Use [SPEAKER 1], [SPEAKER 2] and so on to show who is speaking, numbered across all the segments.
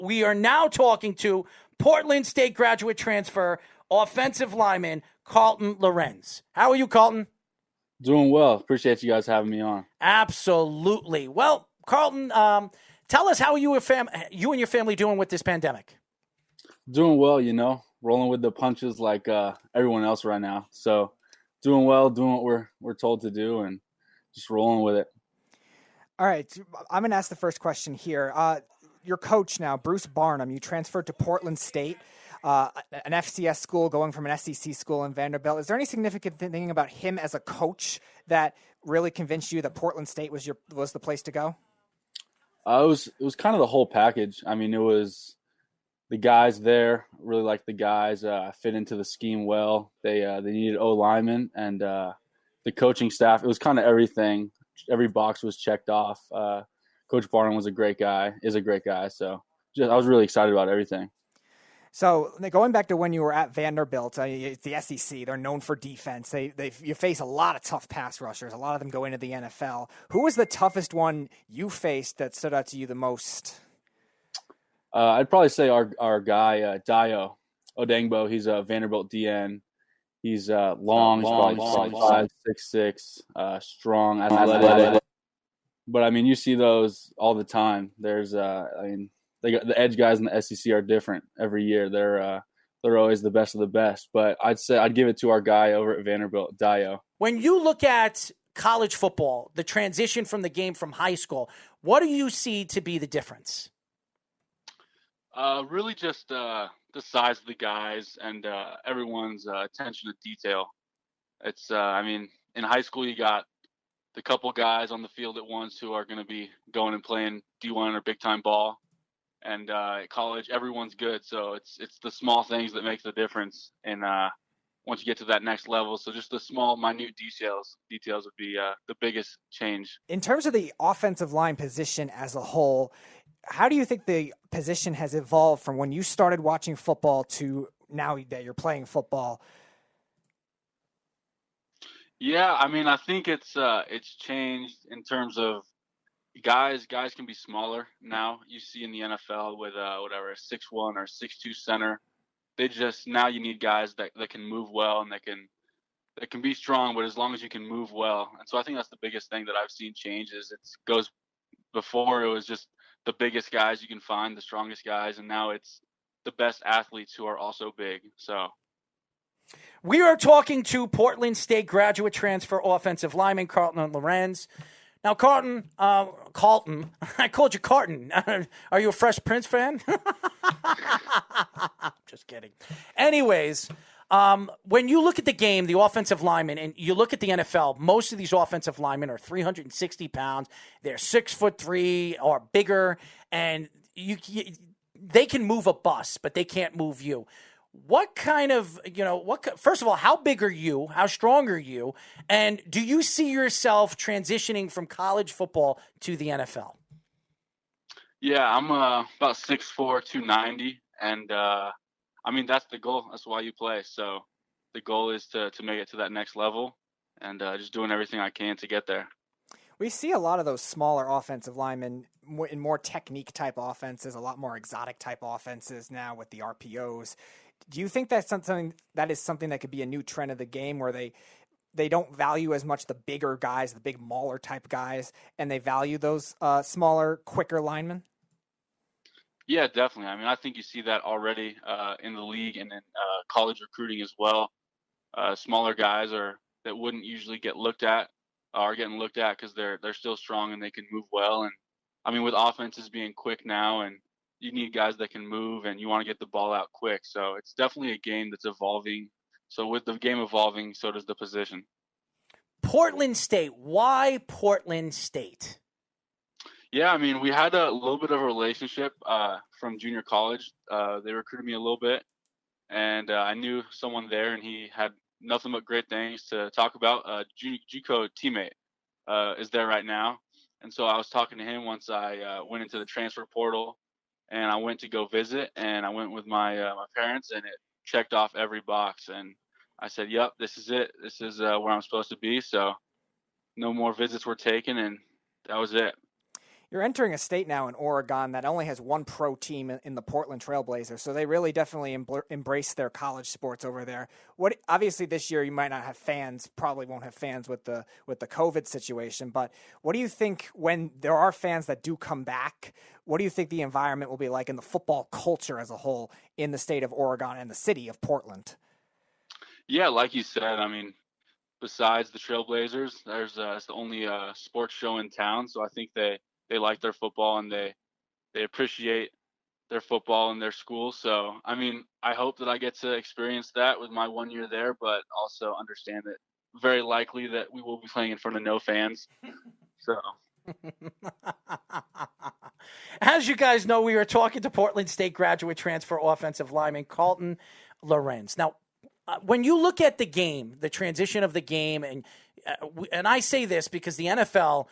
[SPEAKER 1] We are now talking to Portland State graduate transfer, offensive lineman, Carlton Lorenz. How are you, Carlton?
[SPEAKER 2] Doing well. Appreciate you guys having me on.
[SPEAKER 1] Absolutely. Well, Carlton, tell us how you and your family doing with this pandemic?
[SPEAKER 2] Doing well, rolling with the punches like everyone else right now. So doing well, doing what we're told to do, and just rolling with it.
[SPEAKER 3] All right. I'm going to ask the first question here. Your coach now, Bruce Barnum, you transferred to Portland State, an FCS school going from an SEC school in Vanderbilt. Is there any significant thing about him as a coach that really convinced you that Portland State was the place to go?
[SPEAKER 2] It was kind of the whole package. I mean, it was the guys there, really like the guys, fit into the scheme well. They needed linemen, and the coaching staff. It was kind of everything. Every box was checked off. Coach Barnum is a great guy. So I was really excited about everything.
[SPEAKER 3] So going back to when you were at Vanderbilt, it's the SEC. They're known for defense. You face a lot of tough pass rushers. A lot of them go into the NFL. Who was the toughest one you faced that stood out to you the most?
[SPEAKER 2] I'd probably say our guy, Dio Odengbo. He's a Vanderbilt DN. He's long. He's probably 5'6", 6'6", strong, athletic. But, I mean, you see those all the time. There's, the edge guys in the SEC are different every year. They're always the best of the best. But I'd give it to our guy over at Vanderbilt, Dio.
[SPEAKER 1] When you look at college football, the transition from the game from high school, what do you see to be the difference?
[SPEAKER 4] Really just the size of the guys and everyone's attention to detail. It's, in high school you got the couple guys on the field at once who are going to be going and playing D1 or big-time ball. And at college, everyone's good. So it's the small things that make the difference. And once you get to that next level, so just the small, minute details would be the biggest change.
[SPEAKER 3] In terms of the offensive line position as a whole, how do you think the position has evolved from when you started watching football to now that you're playing football?
[SPEAKER 4] Yeah, I think it's changed in terms of guys can be smaller now. You see in the NFL with a 6'1" or 6'2" center. Now you need guys that can move well and that can be strong, but as long as you can move well. And so I think that's the biggest thing that I've seen change is before it was just the biggest guys you can find, the strongest guys, and now it's the best athletes who are also big. So
[SPEAKER 1] we are talking to Portland State graduate transfer offensive lineman Carlton Lorenz. Now, Carlton, I called you Carlton. Are you a Fresh Prince fan? Just kidding. Anyways, when you look at the game, the offensive linemen, and you look at the NFL, most of these offensive linemen are 360 pounds. They're 6'3" or bigger, and they can move a bus, but they can't move you. What kind of, first of all, how big are you? How strong are you? And do you see yourself transitioning from college football to the NFL?
[SPEAKER 4] Yeah, I'm about 6'4", 290. And, that's the goal. That's why you play. So the goal is to make it to that next level and just doing everything I can to get there.
[SPEAKER 3] We see a lot of those smaller offensive linemen in more technique type offenses, a lot more exotic type offenses now with the RPOs. Do you think that's something that could be a new trend of the game where they don't value as much the bigger guys, the big mauler type guys, and they value those smaller, quicker linemen?
[SPEAKER 4] Yeah, definitely. I think you see that already in the league and in college recruiting as well. Smaller guys that wouldn't usually get looked at are getting looked at because they're still strong and they can move well. And with offenses being quick now, and you need guys that can move and you want to get the ball out quick. So it's definitely a game that's evolving. So with the game evolving, so does the position.
[SPEAKER 1] Portland State. Why Portland State?
[SPEAKER 4] Yeah, we had a little bit of a relationship from junior college. They recruited me a little bit, and I knew someone there, and he had nothing but great things to talk about. JUCO teammate is there right now, and so I was talking to him once I went into the transfer portal, and I went to go visit, and I went with my parents, and it checked off every box, and I said, "Yep, this is it. This is where I'm supposed to be." So no more visits were taken, and that was it.
[SPEAKER 3] You're entering a state now in Oregon that only has one pro team in the Portland Trailblazers, so they really definitely embrace their college sports over there. Obviously this year you might not have fans, probably won't have fans with the COVID situation, but what do you think when there are fans that do come back? What do you think the environment will be like in the football culture as a whole in the state of Oregon and the city of Portland?
[SPEAKER 4] Yeah, like you said, I mean, besides the Trailblazers, it's the only sports show in town, so I think they like their football and they appreciate their football in their school. So, I mean, I hope that I get to experience that with my 1 year there, but also understand that very likely that we will be playing in front of no fans. So,
[SPEAKER 1] as you guys know, we were talking to Portland State graduate transfer offensive lineman Carlton Lorenz. Now, when you look at the game, the transition of the game, and I say this because the NFL,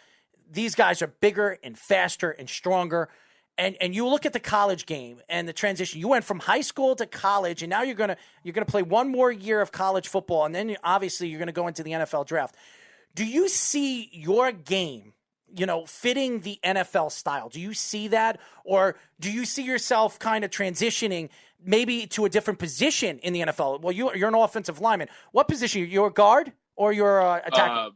[SPEAKER 1] these guys are bigger and faster and stronger. And you look at the college game and the transition. You went from high school to college, and now you're gonna play one more year of college football, and then obviously you're gonna go into the NFL draft. Do you see your game, fitting the NFL style? Do you see that, or do you see yourself kind of transitioning maybe to a different position in the NFL? Well, you're an offensive lineman. What position? You're a guard or you're a tackle?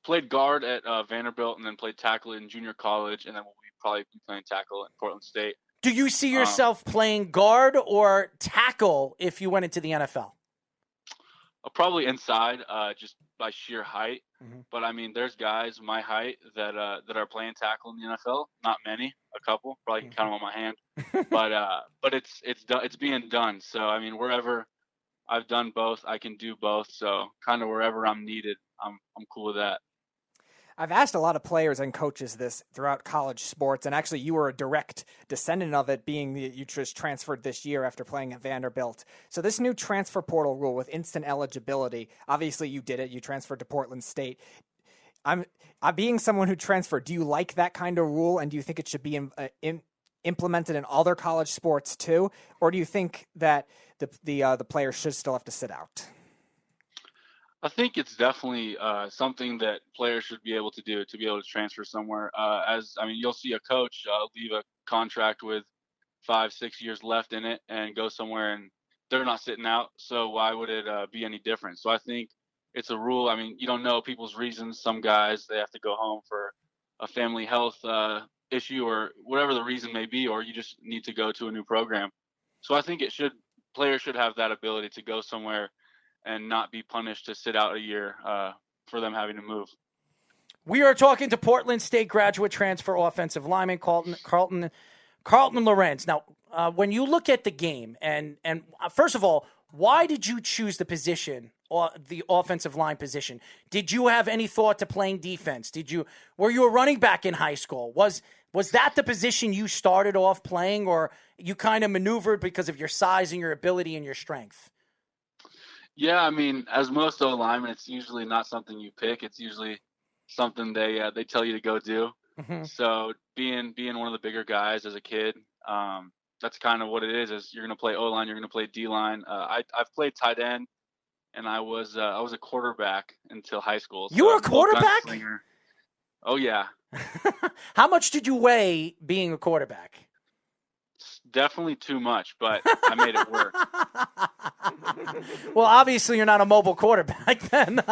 [SPEAKER 4] Played guard at Vanderbilt, and then played tackle in junior college, and then we'll probably be playing tackle at Portland State.
[SPEAKER 1] Do you see yourself playing guard or tackle if you went into the NFL?
[SPEAKER 4] Probably inside, just by sheer height.
[SPEAKER 1] Mm-hmm.
[SPEAKER 4] But I mean, there's guys my height that are playing tackle in the NFL. Not many, a couple. Probably can count them on my hand. But it's being done. So I mean, wherever I've done both, I can do both. So kind of wherever I'm needed, I'm cool with that.
[SPEAKER 3] I've asked a lot of players and coaches this throughout college sports, and actually you were a direct descendant of it, being that you just transferred this year after playing at Vanderbilt. So this new transfer portal rule with instant eligibility, obviously you did it. You transferred to Portland State. I'm being someone who transferred. Do you like that kind of rule, and do you think it should be implemented in other college sports too, or do you think that the players should still have to sit out?
[SPEAKER 4] I think it's definitely something that players should be able to do, to be able to transfer somewhere. You'll see a coach leave a contract with 5-6 years left in it and go somewhere, and they're not sitting out. So why would it be any different? So I think it's a rule. I mean, you don't know people's reasons. Some guys, they have to go home for a family health issue or whatever the reason may be, or you just need to go to a new program. So I think players should have that ability to go somewhere and not be punished to sit out a year for them having to move.
[SPEAKER 1] We are talking to Portland State graduate transfer offensive lineman Carlton Lorenz. Now, when you look at the game, and first of all, why did you choose the position, or the offensive line position? Did you have any thought to playing defense? Were you a running back in high school? Was that the position you started off playing, or you kind of maneuvered because of your size and your ability and your strength?
[SPEAKER 4] Yeah, I mean, as most O-linemen, it's usually not something you pick. It's usually something they tell you to go do.
[SPEAKER 1] Mm-hmm.
[SPEAKER 4] So being one of the bigger guys as a kid, that's kind of what it is. Is you're going to play O-line, you're going to play D-line. I've played tight end, and I was a quarterback until high school.
[SPEAKER 1] You were a quarterback?
[SPEAKER 4] Oh yeah.
[SPEAKER 1] How much did you weigh being a quarterback?
[SPEAKER 4] Definitely too much, but I made it work.
[SPEAKER 1] Well, obviously you're not a mobile quarterback then.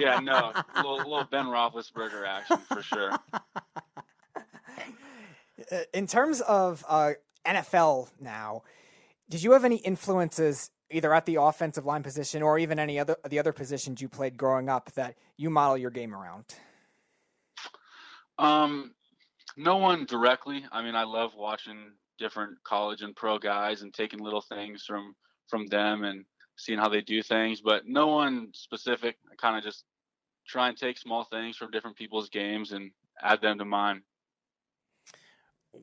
[SPEAKER 4] Yeah, no, a little Ben Roethlisberger action for sure.
[SPEAKER 3] In terms of NFL now, did you have any influences either at the offensive line position or even any other the other positions you played growing up that you model your game around?
[SPEAKER 4] No one directly. I mean, I love watching different college and pro guys and taking little things from them and seeing how they do things, but no one specific. I kind of just try and take small things from different people's games and add them to mine.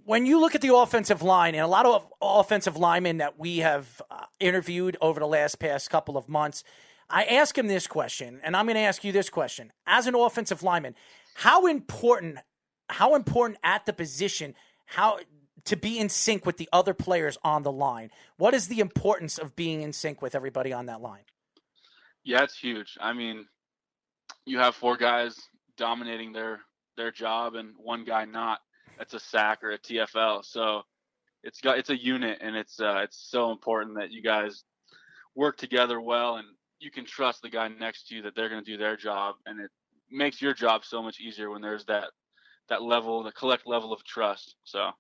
[SPEAKER 1] When you look at the offensive line, and a lot of offensive linemen that we have interviewed over the past couple of months, I ask him this question, and I'm going to ask you this question. As an offensive lineman, how important at the position, to be in sync with the other players on the line? What is the importance of being in sync with everybody on that line?
[SPEAKER 4] Yeah, it's huge. I mean, you have 4 guys dominating their job and one guy not. it's a sack or a TFL. So it's a unit, and it's so important that you guys work together well, and you can trust the guy next to you that they're going to do their job, and it makes your job so much easier when there's that level, the collect level of trust. So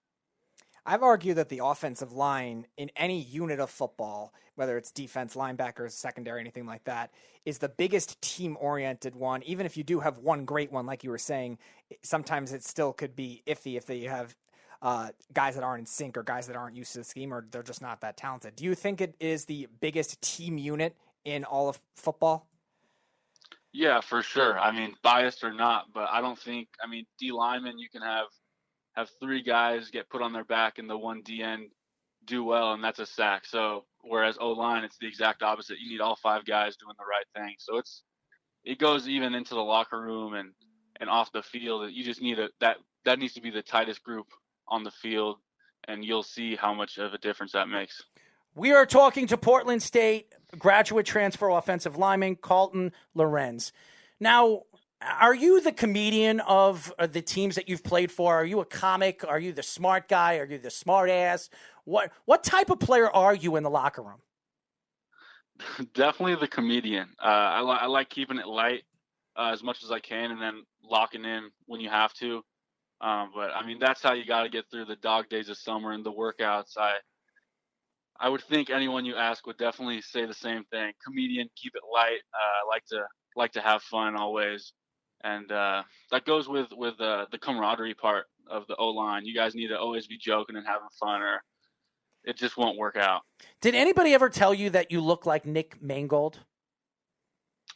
[SPEAKER 3] I've argued that the offensive line in any unit of football, whether it's defense, linebackers, secondary, anything like that, is the biggest team-oriented one. Even if you do have one great one, like you were saying, sometimes it still could be iffy if you have guys that aren't in sync or guys that aren't used to the scheme or they're just not that talented. Do you think it is the biggest team unit in all of football?
[SPEAKER 4] Yeah, for sure. I mean, biased or not, but I don't think, D lineman, you can have 3 guys get put on their back and the one DN do well, and that's a sack. So whereas O-line, it's the exact opposite. You need all 5 guys doing the right thing. So it goes even into the locker room and off the field. You just need that needs to be the tightest group on the field, and you'll see how much of a difference that makes.
[SPEAKER 1] We are talking to Portland State graduate transfer offensive lineman Carlton Lorenz. Now, are you the comedian of the teams that you've played for? Are you a comic? Are you the smart guy? Are you the smart ass? What type of player are you in the locker room?
[SPEAKER 4] Definitely the comedian. I like keeping it light as much as I can, and then locking in when you have to. But that's how you got to get through the dog days of summer and the workouts. I would think anyone you ask would definitely say the same thing. Comedian, keep it light. Like to have fun always, and that goes with the camaraderie part of the O-line. You guys need to always be joking and having fun, or it just won't work out.
[SPEAKER 1] Did anybody ever tell you that you look like Nick Mangold?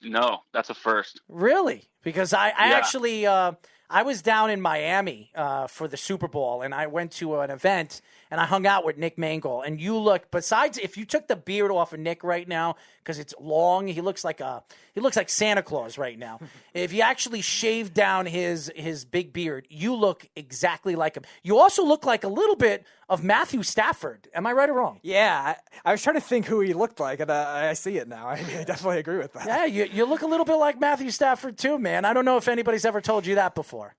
[SPEAKER 4] No, that's a first.
[SPEAKER 1] Really? Because I actually I was down in Miami for the Super Bowl, and I went to an event, and I hung out with Nick Mangold. And you look, besides if you took the beard off of Nick right now, because it's long, he looks like Santa Claus right now. If you actually shaved down his big beard, you look exactly like him. You also look like a little bit of Matthew Stafford. Am I right or wrong?
[SPEAKER 3] Yeah, I was trying to think who he looked like, and I see it now. I definitely agree with that.
[SPEAKER 1] Yeah, you look a little bit like Matthew Stafford too, man. I don't know if anybody's ever told you that before.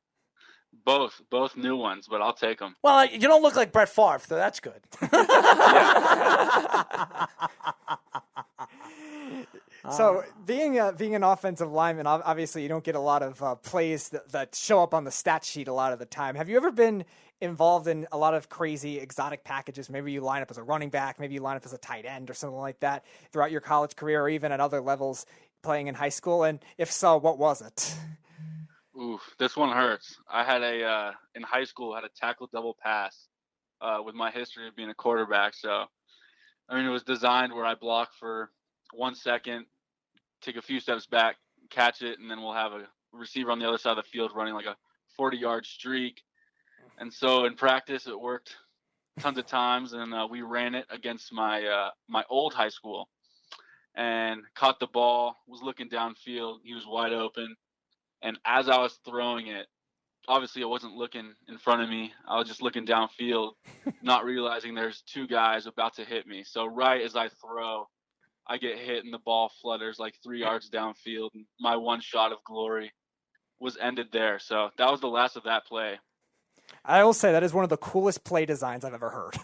[SPEAKER 4] Both new ones, but I'll take them.
[SPEAKER 1] Well, you don't look like Brett Favre, so that's good.
[SPEAKER 3] So being an offensive lineman, obviously you don't get a lot of plays that show up on the stat sheet a lot of the time. Have you ever been involved in a lot of crazy exotic packages? Maybe you line up as a running back, maybe you line up as a tight end or something like that throughout your college career or even at other levels playing in high school? And if so, what was it?
[SPEAKER 4] Ooh, this one hurts. I had in high school, had a tackle double pass with my history of being a quarterback. So, it was designed where I block for 1 second, take a few steps back, catch it, and then we'll have a receiver on the other side of the field running like a 40-yard streak. And so in practice, it worked tons of times, and we ran it against my old high school and caught the ball, was looking downfield. He was wide open. And as I was throwing it, obviously I wasn't looking in front of me. I was just looking downfield, not realizing there's 2 guys about to hit me. So right as I throw, I get hit and the ball flutters like 3 yards downfield. And my one shot of glory was ended there. So that was the last of that play.
[SPEAKER 3] I will say that is one of the coolest play designs I've ever heard.